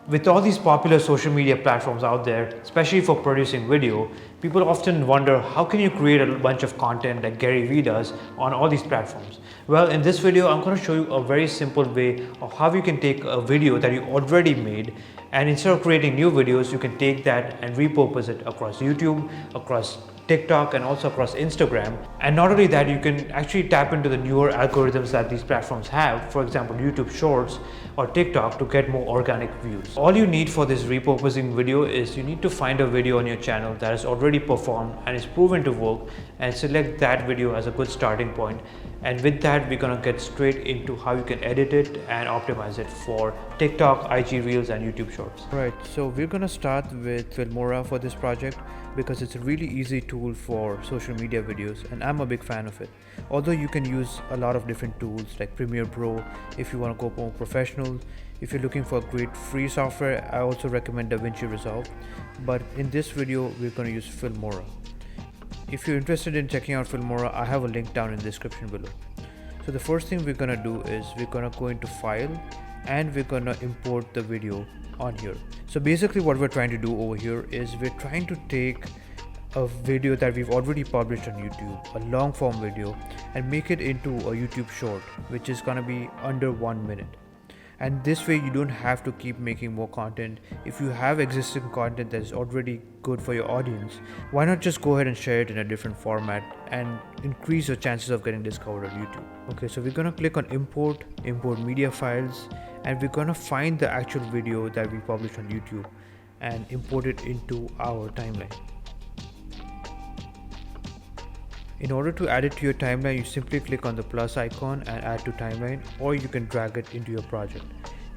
With all these popular social media platforms out there, especially for producing video, people often wonder how can you create a bunch of content like GaryVee does on all these platforms. Well, in this video, I'm going to show you a very simple way of how you can take a video that you already made, and instead of creating new videos, you can take that and repurpose it across YouTube, across TikTok, and also across Instagram. And not only that, you can actually tap into the newer algorithms that these platforms have, for example YouTube Shorts or TikTok, to get more organic views. All you need for this repurposing video is you need to find a video on your channel that has already performed and is proven to work, and select that video as a good starting point. And with that, we're gonna get straight into how you can edit it and optimize it for TikTok, IG Reels, and YouTube Shorts. Right, so we're gonna start with Filmora for this project because it's a really easy tool for social media videos, and I'm a big fan of it. Although you can use a lot of different tools like Premiere Pro if you want to go more professional. If you're looking for great free software, I also recommend DaVinci Resolve, but in this video we're going to use Filmora. If you're interested in checking out Filmora, I have a link down in the description below. So the first thing we're going to do is we're going to go into File, and we're going to import the video on here. So basically what we're trying to do over here is we're trying to take a video that we've already published on YouTube, a long form video, and make it into a YouTube short, which is going to be under 1 minute. And this way you don't have to keep making more content. If you have existing content that is already good for your audience, why not just go ahead and share it in a different format and increase your chances of getting discovered on YouTube. Okay, so we're gonna click on import media files, and we're gonna find the actual video that we published on YouTube and import it into our timeline. In order to add it to your timeline, you simply click on the plus icon and add to timeline, or you can drag it into your project.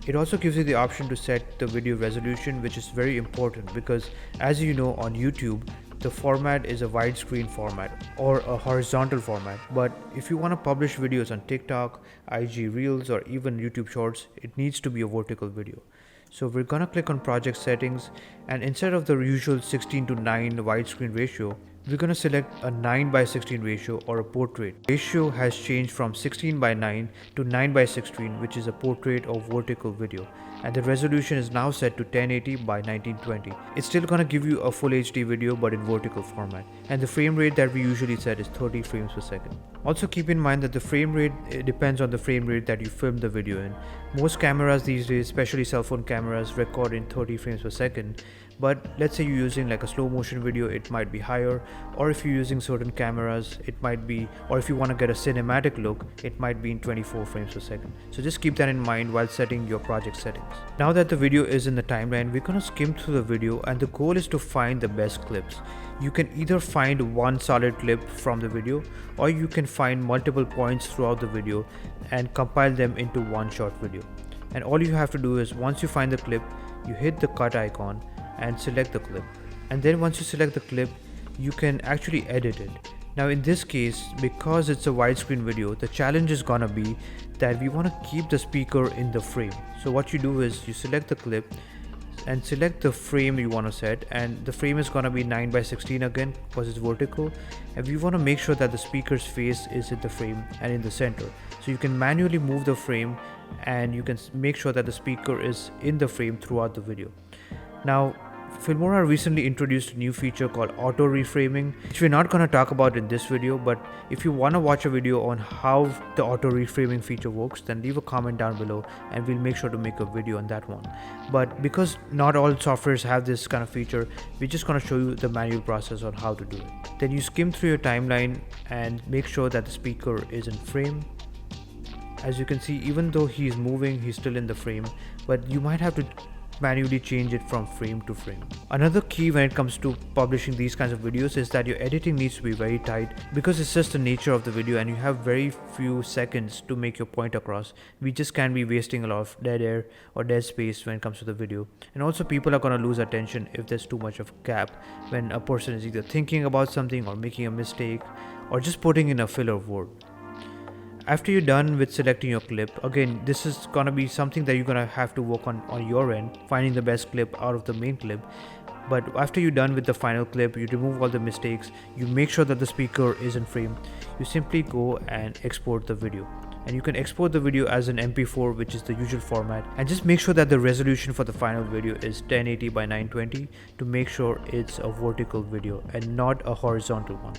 It also gives you the option to set the video resolution, which is very important because, as you know, on YouTube the format is a widescreen format or a horizontal format, but if you want to publish videos on TikTok, IG Reels, or even YouTube Shorts, it needs to be a vertical video. So we're gonna click on project settings, and instead of the usual 16:9 widescreen ratio, we're going to select a 9:16 ratio or a portrait. Ratio has changed from 16:9 to 9:16, which is a portrait or vertical video, and the resolution is now set to 1080 by 1920. It's still going to give you a full HD video but in vertical format, and the frame rate that we usually set is 30 frames per second. Also keep in mind that the frame rate depends on the frame rate that you film the video in. Most cameras these days, especially cell phone cameras, record in 30 frames per second, but let's say you're using like a slow motion video, it might be higher, or if you're using certain cameras, it might be, or if you want to get a cinematic look, it might be in 24 frames per second. So just keep that in mind while setting your project settings. Now that the video is in the timeline, we're going to skim through the video, and the goal is to find the best clips. You can either find one solid clip from the video, or you can find multiple points throughout the video and compile them into one short video. And all you have to do is, once you find the clip, you hit the cut icon and select the clip, and then once you select the clip, you can actually edit it. Now in this case, because it's a widescreen video, the challenge is gonna be that we want to keep the speaker in the frame. So what you do is you select the clip and select the frame you want to set, and the frame is going to be 9:16 again because it's vertical, and we want to make sure that the speaker's face is in the frame and in the center. So you can manually move the frame, and you can make sure that the speaker is in the frame throughout the video. Now Filmora recently introduced a new feature called auto reframing, which we're not going to talk about in this video, but if you want to watch a video on how the auto reframing feature works, then leave a comment down below and we'll make sure to make a video on that one. But because not all softwares have this kind of feature, we're just going to show you the manual process on how to do it. Then you skim through your timeline and make sure that the speaker is in frame. As you can see, even though he's moving, he's still in the frame, but you might have to manually change it from frame to frame. Another key when it comes to publishing these kinds of videos is that your editing needs to be very tight, because it's just the nature of the video and you have very few seconds to make your point across. We just can't be wasting a lot of dead air or dead space when it comes to the video. And also people are going to lose attention if there's too much of a gap when a person is either thinking about something or making a mistake or just putting in a filler word. After you're done with selecting your clip, again, this is gonna be something that you're gonna have to work on your end, finding the best clip out of the main clip. But after you're done with the final clip, you remove all the mistakes, you make sure that the speaker is in frame, you simply go and export the video. and you can export the video as an MP4, which is the usual format, and just make sure that the resolution for the final video is 1080 by 920 to make sure it's a vertical video and not a horizontal one.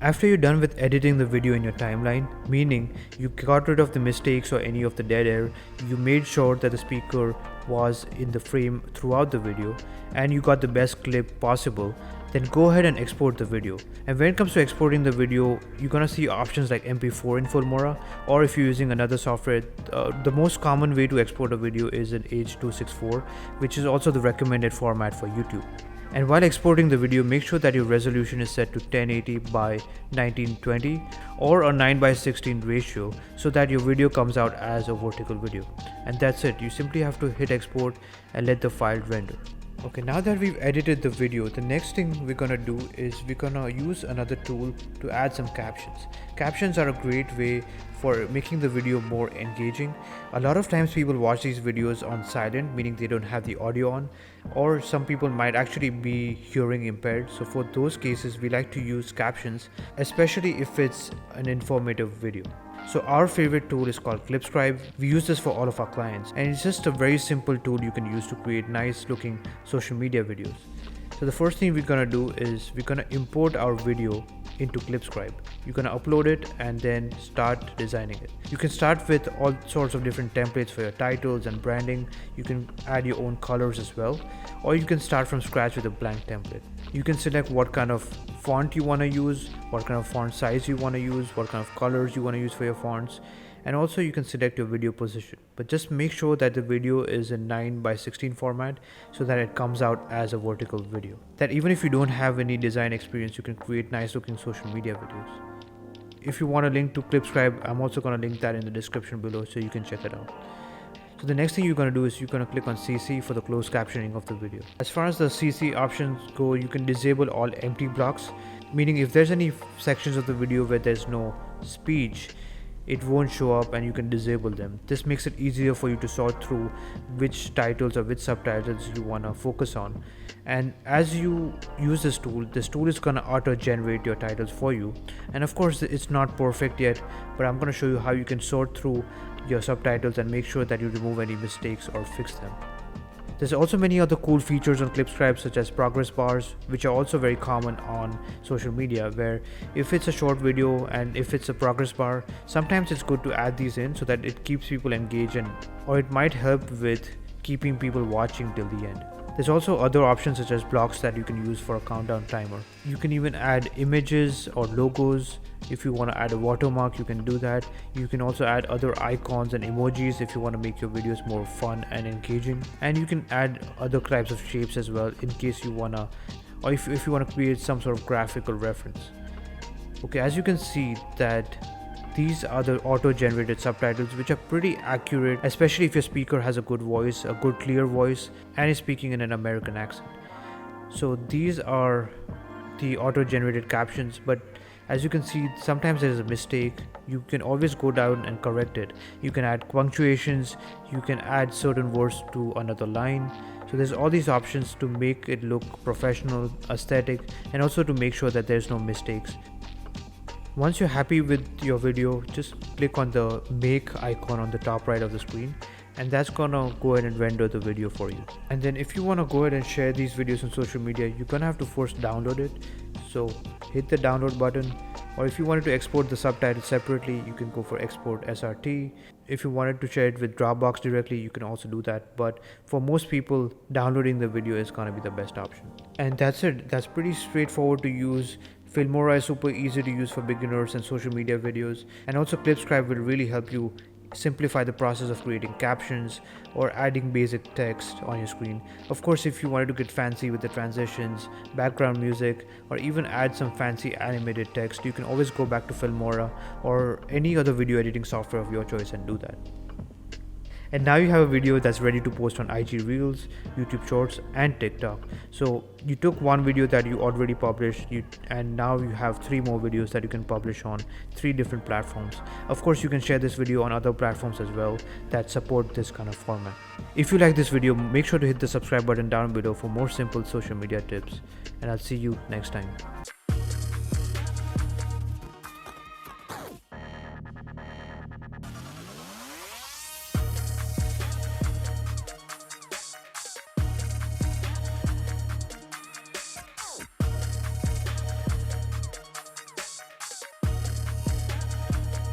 After you're done with editing the video in your timeline, meaning you got rid of the mistakes or any of the dead air, you made sure that the speaker was in the frame throughout the video, and you got the best clip possible, then go ahead and export the video. And when it comes to exporting the video, you're gonna see options like MP4 in Filmora, or if you're using another software, the most common way to export a video is an H.264, which is also the recommended format for YouTube. And while exporting the video, make sure that your resolution is set to 1080 by 1920 or a 9:16 ratio so that your video comes out as a vertical video. And that's it. You simply have to hit export and let the file render. Okay, now that we've edited the video, the next thing we're gonna do is we're gonna use another tool to add some captions. Captions are a great way for making the video more engaging. A lot of times people watch these videos on silent, meaning they don't have the audio on, or some people might actually be hearing impaired. So for those cases, we like to use captions, especially if it's an informative video. So our favorite tool is called Clipscribe. We use this for all of our clients, and it's just a very simple tool you can use to create nice looking social media videos. So the first thing we're gonna do is we're gonna import our video into Clipscribe. You're gonna upload it and then start designing it. You can start with all sorts of different templates for your titles and branding. You can add your own colors as well, or you can start from scratch with a blank template. You can select what kind of font you want to use, what kind of font size you want to use, what kind of colors you want to use for your fonts, and also you can select your video position. But just make sure that the video is in 9:16 format so that it comes out as a vertical video. That even if you don't have any design experience, you can create nice looking social media videos. If you want a link to Clipscribe, I'm also going to link that in the description below so you can check it out. So the next thing you're going to do is you're going to click on CC for the closed captioning of the video. As far as the CC options go, you can disable all empty blocks, meaning if there's any sections of the video where there's no speech, it won't show up and you can disable them. This makes it easier for you to sort through which titles or which subtitles you want to focus on. And as you use this tool is going to auto generate your titles for you. And of course it's not perfect yet, but I'm going to show you how you can sort through your subtitles and make sure that you remove any mistakes or fix them. There's also many other cool features on Clipscribe, such as progress bars, which are also very common on social media, where if it's a short video and if it's a progress bar, sometimes it's good to add these in so that it keeps people engaged, or it might help with keeping people watching till the end. There's also other options such as blocks that you can use for a countdown timer. You can even add images or logos. If you want to add a watermark, you can do that. You can also add other icons and emojis if you want to make your videos more fun and engaging. And you can add other types of shapes as well in case you want to, or if you want to create some sort of graphical reference. Okay, as you can see that these are the auto-generated subtitles, which are pretty accurate, especially if your speaker has a good voice, a good clear voice, and is speaking in an American accent. So these are the auto-generated captions, but as you can see, sometimes there is a mistake. You can always go down and correct it. You can add punctuations, you can add certain words to another line. So there's all these options to make it look professional, aesthetic, and also to make sure that there's no mistakes. Once you're happy with your video, just click on the make icon on the top right of the screen, and that's gonna go ahead and render the video for you. And then if you want to go ahead and share these videos on social media, you're gonna have to first download it. So hit the download button, or if you wanted to export the subtitles separately, you can go for export SRT. If you wanted to share it with Dropbox directly, you can also do that, but for most people, downloading the video is gonna be the best option. And that's it. That's pretty straightforward to use. Filmora is super easy to use for beginners and social media videos, and also Clipscribe will really help you simplify the process of creating captions or adding basic text on your screen. Of course, if you wanted to get fancy with the transitions, background music, or even add some fancy animated text, you can always go back to Filmora or any other video editing software of your choice and do that. And now you have a video that's ready to post on IG Reels, YouTube Shorts, and TikTok. So you took one video that you already published, and now you have 3 more videos that you can publish on 3 different platforms. Of course, you can share this video on other platforms as well that support this kind of format. If you like this video, make sure to hit the subscribe button down below for more simple social media tips. And I'll see you next time.